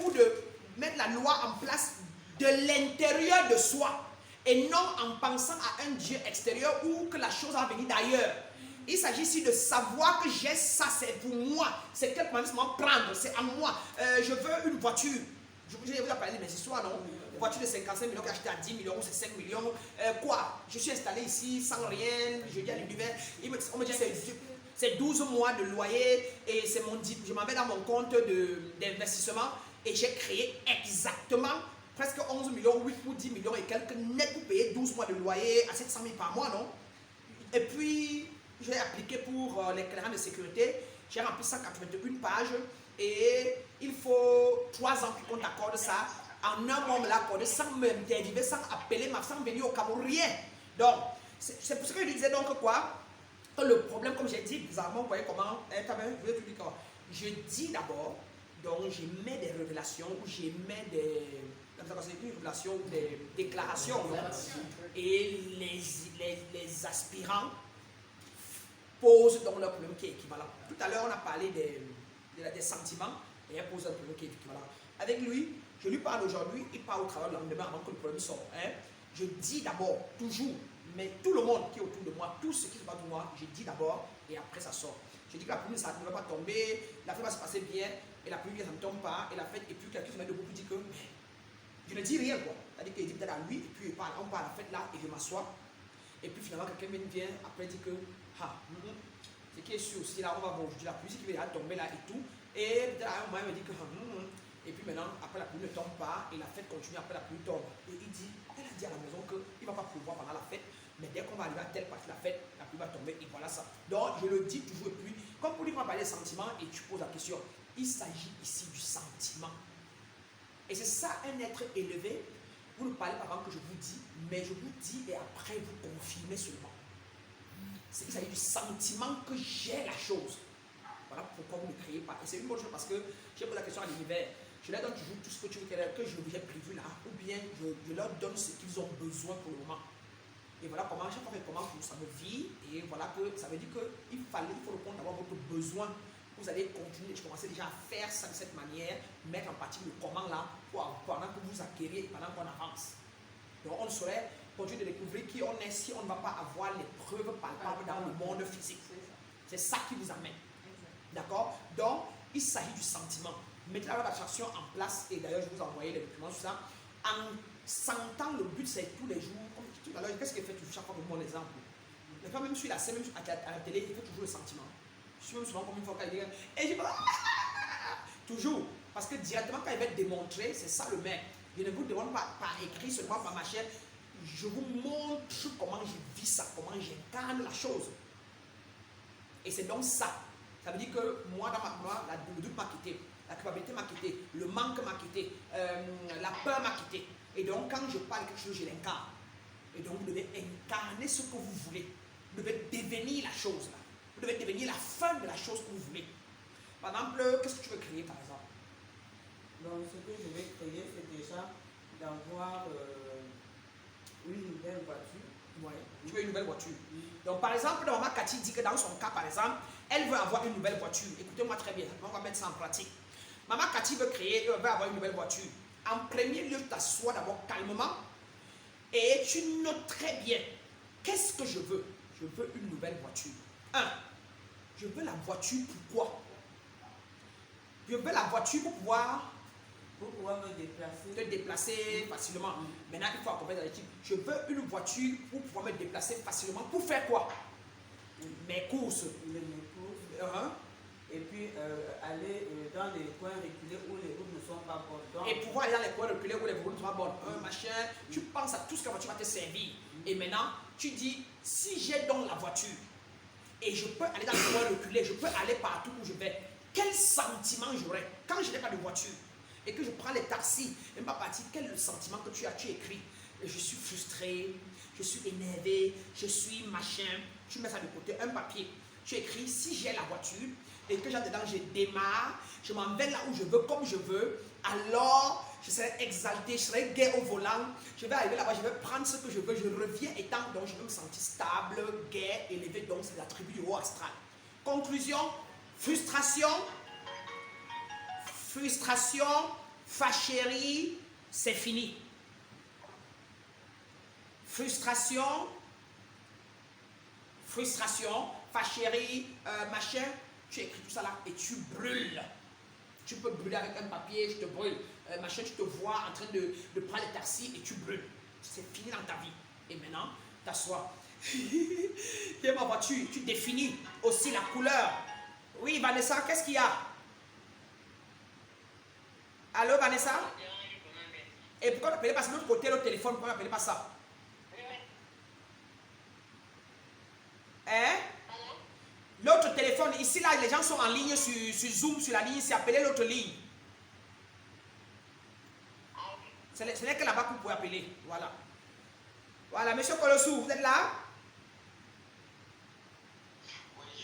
ou de mettre la loi en place de l'intérieur de soi et non en pensant à un Dieu extérieur ou que la chose va venir d'ailleurs. Il s'agit ici de savoir que j'ai ça, c'est pour moi, c'est quelque chose à prendre, c'est à moi. Je veux une voiture. Je vous ai parlé de mes histoires, non? Une voiture de 55 millions que j'ai achetée à 10 millions, c'est 5 millions. Quoi? Je suis installé ici sans rien, je dis à l'univers, on me dit c'est 12 mois de loyer et c'est je m'en vais dans mon compte d'investissement et j'ai créé exactement presque 11 millions, 8 ou 10 millions et quelques net pour payer 12 mois de loyer à 700 000 par mois, non? Et puis, j'ai appliqué pour l'éclairage de sécurité, j'ai rempli 181 pages et il faut 3 ans qu'on t'accorde ça. En un mois, on me l'a accordé sans m'interviewer, sans appeler, sans venir au Cameroun, rien. Donc, c'est pour ça que je disais donc quoi? Le problème, comme j'ai dit, bizarrement, vous voyez comment, je dis d'abord, donc j'émets des révélations, ou j'émets une révélation ou des déclarations. Et les aspirants posent donc leur problème qui est équivalent. Tout à l'heure, on a parlé des sentiments, et elle pose un problème qui est équivalent. Avec lui, je lui parle aujourd'hui, il parle au travail le lendemain avant que le problème sorte. Je dis d'abord, toujours, mais tout le monde qui est autour de moi, tout ce qui se passe pour moi, je dis d'abord et après ça sort. Je dis que la pluie ça ne va pas tomber, la fête va se passer bien, et la pluie ça ne tombe pas, et la fête, et puis quelqu'un se met debout pour dire que je ne dis rien quoi. C'est-à-dire qu'il dit peut-être à lui, et puis on part à la fête là, et je m'assois, et puis finalement quelqu'un vient après dit que ce qui est sûr aussi là, on va voir aujourd'hui la pluie qui va tomber là et tout, et peut-être à un moment il me dit que et puis maintenant, après la pluie ne tombe pas et la fête continue, après la pluie tombe. Et elle a dit à la maison qu'il ne va pas pleuvoir pendant la fête, mais dès qu'on va arriver à telle partie de la fête, la pluie va tomber et voilà ça. Donc je le dis toujours et puis, comme pour dire qu'on va parler des sentiments et tu poses la question, il s'agit ici du sentiment. Et c'est ça un être élevé, vous ne parlez pas avant que je vous dis, mais je vous dis et après vous confirmez seulement. Il s'agit du sentiment que j'ai la chose. Voilà pourquoi vous ne créez pas. Et c'est une bonne chose parce que j'ai posé la question à l'univers. Je leur donne toujours tout ce que tu veux que j'ai prévu là, ou bien je leur donne ce qu'ils ont besoin pour le moment. Et voilà comment, chaque fois que comment ça me vit, et voilà que ça veut dire qu'il faut répondre d'avoir votre besoin. Vous allez continuer, je commençais déjà à faire ça de cette manière, mettre en pratique le comment là, pendant que vous acquérez et pendant qu'on avance. Donc on saurait continuer de découvrir qui on est si on ne va pas avoir les preuves palpables dans le monde physique. C'est ça qui vous amène. D'accord? Donc, il s'agit du sentiment. Mettez la loi d'attraction en place, et d'ailleurs, je vous ai envoyé les documents sur ça. En sentant le but, c'est tous les jours. Comme tout à l'heure, qu'est-ce qu'il fait toujours chaque fois pour mon exemple? Mais quand même sur la scène, même à la télé, il fait toujours le sentiment. Je suis même souvent comme une fois quand il dit, et je dis, toujours. Parce que directement, quand il va démontrer, c'est ça le maître. Je ne vous demande pas par écrit, seulement par ma chair. Je vous montre comment je vis ça, comment j'incarne la chose. Et c'est donc ça. Ça veut dire que moi, le doute m'a quitté, la culpabilité m'a quitté, le manque m'a quitté, la peur m'a quitté. Et donc, quand je parle de quelque chose, je l'incarne. Et donc, vous devez incarner ce que vous voulez. Vous devez devenir la chose là. Vous devez devenir la fin de la chose que vous voulez. Par exemple, qu'est-ce que tu veux créer par exemple? Donc, ce que je vais créer, c'est déjà d'avoir une nouvelle voiture. Ouais. Tu veux une nouvelle voiture. Donc, par exemple, Maman Cathy dit que dans son cas, par exemple, elle veut avoir une nouvelle voiture. Écoutez-moi très bien, on va mettre ça en pratique. Maman Cathy veut avoir une nouvelle voiture. En premier lieu, tu t'assois d'abord calmement et tu notes très bien. Qu'est-ce que je veux? Je veux une nouvelle voiture. 1. Je veux la voiture pourquoi? Je veux la voiture pour pouvoir me déplacer facilement. Maintenant, il faut accompagner dans l'équipe. Je veux une voiture pour pouvoir me déplacer facilement. Pour faire quoi? Mes courses. Et puis aller dans les coins reculés où les routes ne sont pas bonnes. Et pouvoir aller dans les coins reculés où les routes ne sont pas bonnes. Machin, tu penses à tout ce que la voiture va te servir. Et maintenant, tu dis, si j'ai donc la voiture et je peux aller dans les coins reculés, je peux aller partout où je vais, quel sentiment j'aurai quand je n'ai pas de voiture et que je prends les taxis et ma partie, quel est le sentiment que tu écris? Je suis frustré, je suis énervé, je suis machin. Tu mets ça de côté, un papier. Tu écris, si j'ai la voiture et que j'ai dedans, je démarre, je m'en vais là où je veux, comme je veux, alors je serai exalté, je serai gai au volant, je vais arriver là-bas, je vais prendre ce que je veux, je reviens étant, donc je vais me sentir stable, gai, élevé, donc c'est l'attribut du haut astral. Conclusion, frustration, Fâcherie, c'est fini. Frustration, fâcherie, machin, tu écris tout ça là et tu brûles. Tu peux brûler avec un papier, je te brûle. Machin, tu te vois en train de prendre le taxi et tu brûles. C'est fini dans ta vie. Et maintenant, t'assois. Et ma voiture, tu définis aussi la couleur. Oui, Vanessa, qu'est-ce qu'il y a? Allô, Vanessa? Et pourquoi tu n'appelez pas de l'autre côté, le téléphone, pourquoi tu n'appelez pas ça? Hein? L'autre téléphone, ici là, les gens sont en ligne sur Zoom, sur la ligne, c'est appelé l'autre ligne. Ce n'est que là-bas que vous pouvez appeler. Voilà. Voilà, monsieur Colossou, vous êtes là?